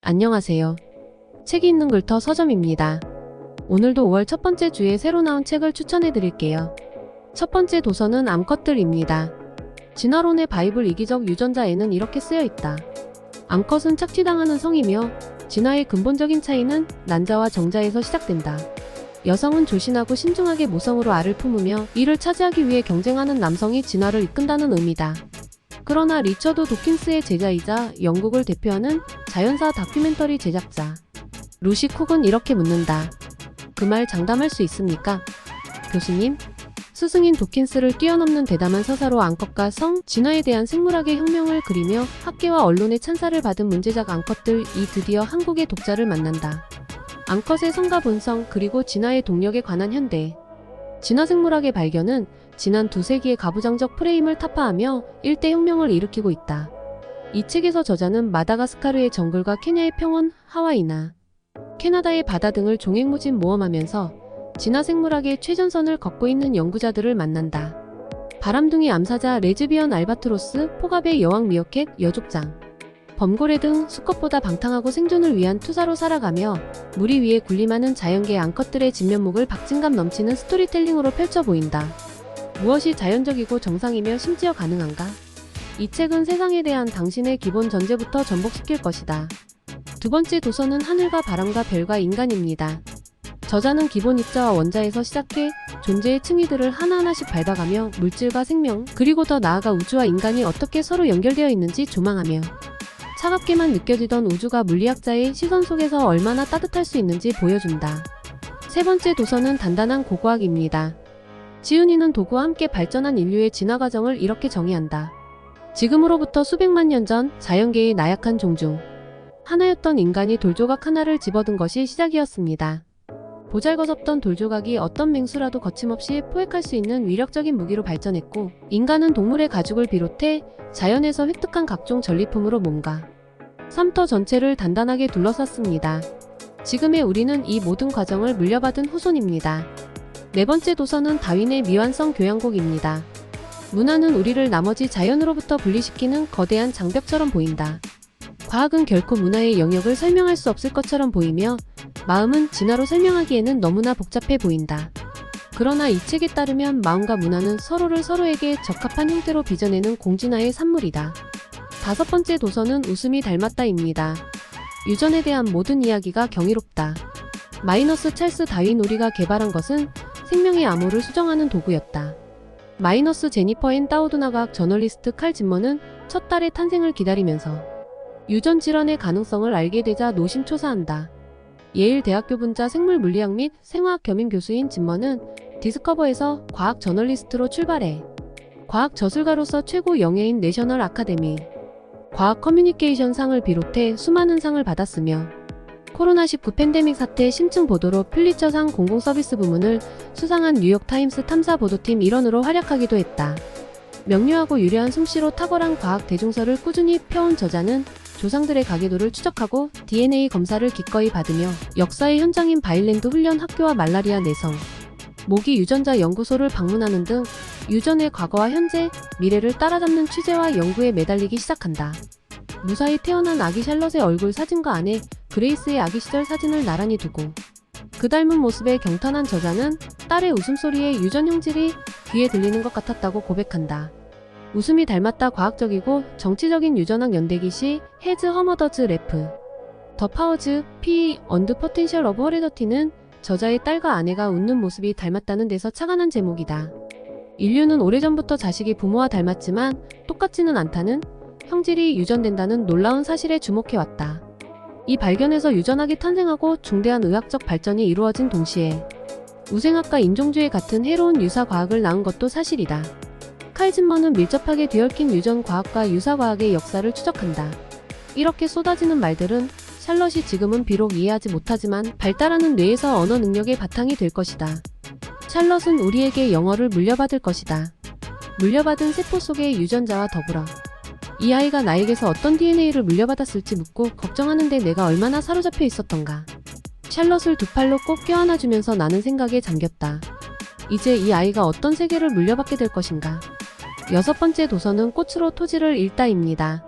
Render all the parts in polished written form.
안녕하세요. 책이 있는 글터 서점입니다. 오늘도 5월 첫 번째 주에 새로 나온 책을 추천해 드릴게요. 첫 번째 도서는 암컷들입니다. 진화론의 바이블 이기적 유전자에는 이렇게 쓰여 있다. 암컷은 착취당하는 성이며 진화의 근본적인 차이는 난자와 정자에서 시작된다. 여성은 조신하고 신중하게 모성으로 알을 품으며 이를 차지하기 위해 경쟁하는 남성이 진화를 이끈다는 의미다. 그러나 리처드 도킨스의 제자이자 영국을 대표하는 자연사 다큐멘터리 제작자 루시 쿡은 이렇게 묻는다. 그 말 장담할 수 있습니까? 교수님, 스승인 도킨스를 뛰어넘는 대담한 서사로 암컷과 성, 진화에 대한 생물학의 혁명을 그리며 학계와 언론의 찬사를 받은 문제작 암컷들이 드디어 한국의 독자를 만난다. 암컷의 성과 본성 그리고 진화의 동력에 관한 현대 진화생물학의 발견은 지난 2세기의 가부장적 프레임을 타파하며 일대 혁명을 일으키고 있다. 이 책에서 저자는 마다가스카르의 정글과 케냐의 평원, 하와이나 캐나다의 바다 등을 종횡무진 모험하면서 진화생물학의 최전선을 걷고 있는 연구자들을 만난다. 바람둥이 암사자 레즈비언 알바트로스, 포갑의 여왕 미어캣, 여족장, 범고래 등 수컷보다 방탕하고 생존을 위한 투사로 살아가며 무리 위에 군림하는 자연계의 암컷들의 진면목을 박진감 넘치는 스토리텔링으로 펼쳐 보인다. 무엇이 자연적이고 정상이며 심지어 가능한가? 이 책은 세상에 대한 당신의 기본 전제부터 전복시킬 것이다. 두 번째 도서는 하늘과 바람과 별과 인간입니다. 저자는 기본 입자와 원자에서 시작해 존재의 층위들을 하나하나씩 밟아가며 물질과 생명, 그리고 더 나아가 우주와 인간이 어떻게 서로 연결되어 있는지 조망하며 차갑게만 느껴지던 우주가 물리학자의 시선 속에서 얼마나 따뜻할 수 있는지 보여준다. 세 번째 도서는 단단한 고고학입니다. 지은이는 도구와 함께 발전한 인류의 진화 과정을 이렇게 정의한다. 지금으로부터 수백만 년 전 자연계의 나약한 종 중 하나였던 인간이 돌조각 하나를 집어든 것이 시작이었습니다. 보잘것없던 돌조각이 어떤 맹수라도 거침없이 포획할 수 있는 위력적인 무기로 발전했고, 인간은 동물의 가죽을 비롯해 자연에서 획득한 각종 전리품으로 몸과 삶터 전체를 단단하게 둘러쌌습니다. 지금의 우리는 이 모든 과정을 물려받은 후손입니다. 네 번째 도서는 다윈의 미완성 교양곡입니다. 문화는 우리를 나머지 자연으로부터 분리시키는 거대한 장벽처럼 보인다. 과학은 결코 문화의 영역을 설명할 수 없을 것처럼 보이며 마음은 진화로 설명하기에는 너무나 복잡해 보인다. 그러나 이 책에 따르면 마음과 문화는 서로를 서로에게 적합한 형태로 빚어내는 공진화의 산물이다. 다섯 번째 도서는 웃음이 닮았다입니다. 유전에 대한 모든 이야기가 경이롭다. 마이너스 찰스 다윈 우리가 개발한 것은 생명의 암호를 수정하는 도구였다. 마이너스 제니퍼 앤 다우드나 과학 저널리스트 칼 짐머는 첫 딸의 탄생을 기다리면서 유전 질환의 가능성을 알게 되자 노심초사한다. 예일 대학교 분자 생물물리학 및 생화학 겸임 교수인 짐머는 디스커버에서 과학 저널리스트로 출발해 과학 저술가로서 최고 영예인 내셔널 아카데미 과학 커뮤니케이션 상을 비롯해 수많은 상을 받았으며 코로나19 팬데믹 사태 심층 보도로 퓰리처상 공공서비스 부문을 수상한 뉴욕타임스 탐사 보도팀 일원으로 활약하기도 했다. 명료하고 유려한 솜씨로 탁월한 과학 대중서를 꾸준히 펴온 저자는 조상들의 가계도를 추적하고 DNA 검사를 기꺼이 받으며 역사의 현장인 바일랜드 훈련 학교와 말라리아 내성, 모기 유전자 연구소를 방문하는 등 유전의 과거와 현재, 미래를 따라잡는 취재와 연구에 매달리기 시작한다. 무사히 태어난 아기 샬럿의 얼굴 사진과 아내 그레이스의 아기 시절 사진을 나란히 두고 그 닮은 모습에 경탄한 저자는 딸의 웃음소리에 유전 형질이 귀에 들리는 것 같았다고 고백한다. 웃음이 닮았다. 과학적이고 정치적인 유전학 연대기 시 헤즈 허머더즈 레프 더 파워즈 피 언드 포텐셜 오브 허레더티는 저자의 딸과 아내가 웃는 모습이 닮았다는 데서 착안한 제목이다. 인류는 오래전부터 자식이 부모와 닮았지만 똑같지는 않다는 형질이 유전된다는 놀라운 사실에 주목해왔다. 이 발견에서 유전학이 탄생하고 중대한 의학적 발전이 이루어진 동시에 우생학과 인종주의 같은 해로운 유사과학을 낳은 것도 사실이다. 칼 짐머는 밀접하게 뒤얽힌 유전과학과 유사과학의 역사를 추적한다. 이렇게 쏟아지는 말들은 샬럿이 지금은 비록 이해하지 못하지만 발달하는 뇌에서 언어 능력의 바탕이 될 것이다. 샬럿은 우리에게 영어를 물려받을 것이다. 물려받은 세포 속의 유전자와 더불어 이 아이가 나에게서 어떤 DNA를 물려받았을지 묻고 걱정하는데 내가 얼마나 사로잡혀 있었던가. 샬럿을 두 팔로 꼭 껴안아주면서 나는 생각에 잠겼다. 이제 이 아이가 어떤 세계를 물려받게 될 것인가. 여섯 번째 도서는 꽃으로 토지를 읽다입니다.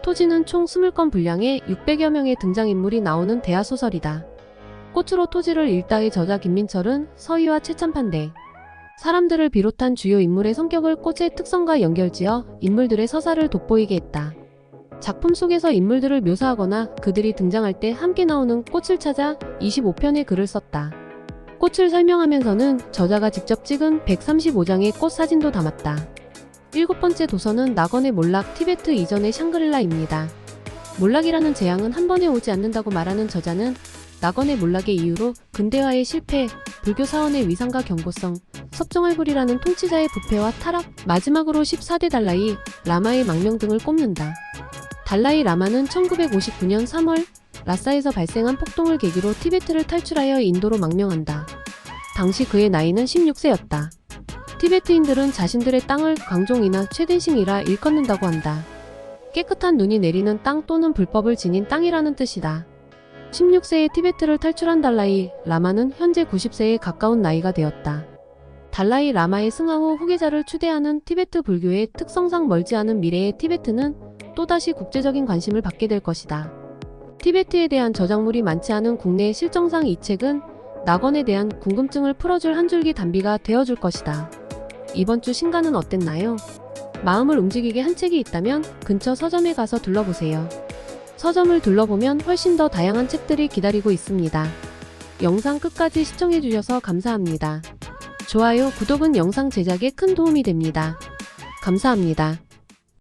토지는 총 20권 분량의 600여 명의 등장인물이 나오는 대하소설이다. 꽃으로 토지를 읽다의 저자 김민철은 서희와 최찬판대, 사람들을 비롯한 주요 인물의 성격을 꽃의 특성과 연결지어 인물들의 서사를 돋보이게 했다. 작품 속에서 인물들을 묘사하거나 그들이 등장할 때 함께 나오는 꽃을 찾아 25편의 글을 썼다. 꽃을 설명하면서는 저자가 직접 찍은 135장의 꽃 사진도 담았다. 7번째 도서는 낙원의 몰락 티베트 이전의 샹그릴라입니다. 몰락이라는 재앙은 한 번에 오지 않는다고 말하는 저자는 낙원의 몰락의 이유로 근대화의 실패, 불교 사원의 위상과 경고성, 섭정할굴이라는 통치자의 부패와 타락, 마지막으로 14대 달라이 라마의 망명 등을 꼽는다. 달라이 라마는 1959년 3월 라사에서 발생한 폭동을 계기로 티베트를 탈출하여 인도로 망명한다. 당시 그의 나이는 16세였다. 티베트인들은 자신들의 땅을 광종이나 최den싱이라 일컫는다고 한다. 깨끗한 눈이 내리는 땅 또는 불법을 지닌 땅이라는 뜻이다. 16세에 티베트를 탈출한 달라이 라마는 현재 90세에 가까운 나이가 되었다. 달라이 라마의 승하 후 후계자를 추대하는 티베트 불교의 특성상 멀지 않은 미래의 티베트는 또다시 국제적인 관심을 받게 될 것이다. 티베트에 대한 저작물이 많지 않은 국내의 실정상 이 책은 낙원에 대한 궁금증을 풀어줄 한 줄기 단비가 되어줄 것이다. 이번 주 신간은 어땠나요? 마음을 움직이게 한 책이 있다면 근처 서점에 가서 둘러보세요. 서점을 둘러보면 훨씬 더 다양한 책들이 기다리고 있습니다. 영상 끝까지 시청해주셔서 감사합니다. 좋아요, 구독은 영상 제작에 큰 도움이 됩니다. 감사합니다.